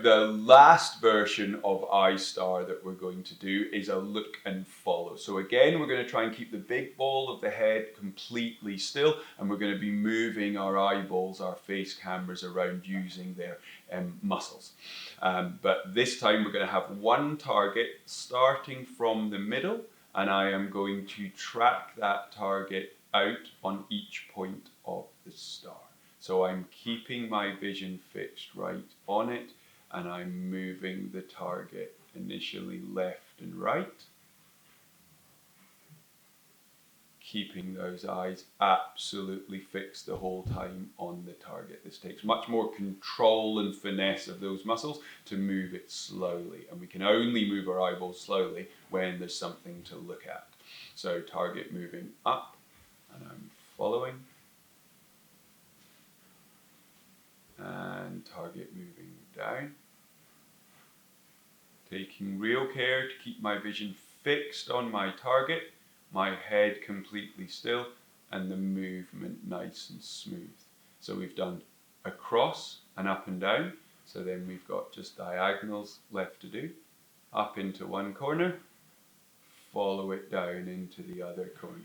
the last version of I-star that we're going to do is a look and follow. So again, we're going to try and keep the big ball of the head completely still, and we're going to be moving our eyeballs, our face cameras around using their muscles. But this time we're going to have one target starting from the middle, and I am going to track that target out on each point of the star. So I'm keeping my vision fixed right on it, and I'm moving the target initially left and right, keeping those eyes absolutely fixed the whole time on the target. This takes much more control and finesse of those muscles to move it slowly, and we can only move our eyeballs slowly when there's something to look at. So target moving up, and I'm following, and target moving down. Taking real care to keep my vision fixed on my target, my head completely still, and the movement nice and smooth. So we've done across and up and down, so then we've got just diagonals left to do. Up into one corner, follow it down into the other corner.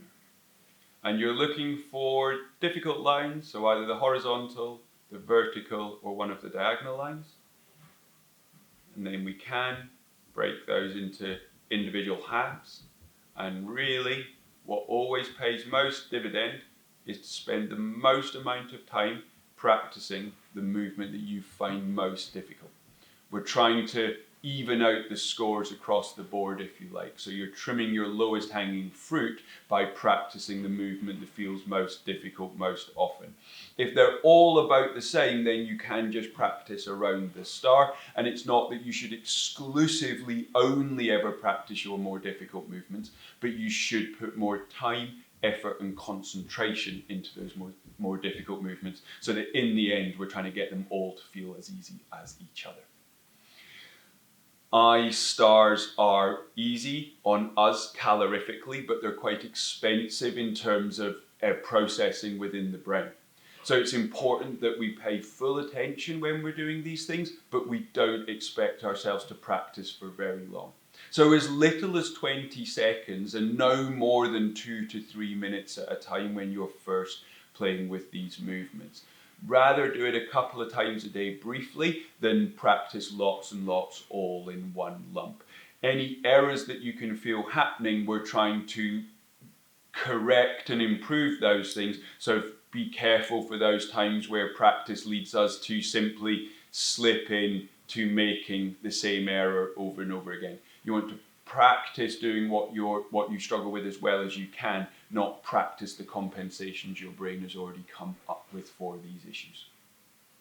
And you're looking for difficult lines, so either the horizontal, the vertical, or one of the diagonal lines. And then we can break those into individual halves. And really, what always pays most dividend is to spend the most amount of time practicing the movement that you find most difficult. We're trying to even out the scores across the board, if you like. So you're trimming your lowest hanging fruit by practicing the movement that feels most difficult most often. If they're all about the same, then you can just practice around the star, and it's not that you should exclusively only ever practice your more difficult movements, but you should put more time, effort and concentration into those more difficult movements, so that in the end we're trying to get them all to feel as easy as each other. I-stars are easy on us calorifically, but they're quite expensive in terms of processing within the brain. So it's important that we pay full attention when we're doing these things, but we don't expect ourselves to practice for very long. So as little as 20 seconds and no more than 2 to 3 minutes at a time when you're first playing with these movements. Rather do it a couple of times a day briefly than practice lots and lots all in one lump. Any errors that you can feel happening, we're trying to correct and improve those things. So be careful for those times where practice leads us to simply slip in to making the same error over and over again. You want to practice doing what you struggle with as well as you can, not practice the compensations your brain has already come up with for these issues.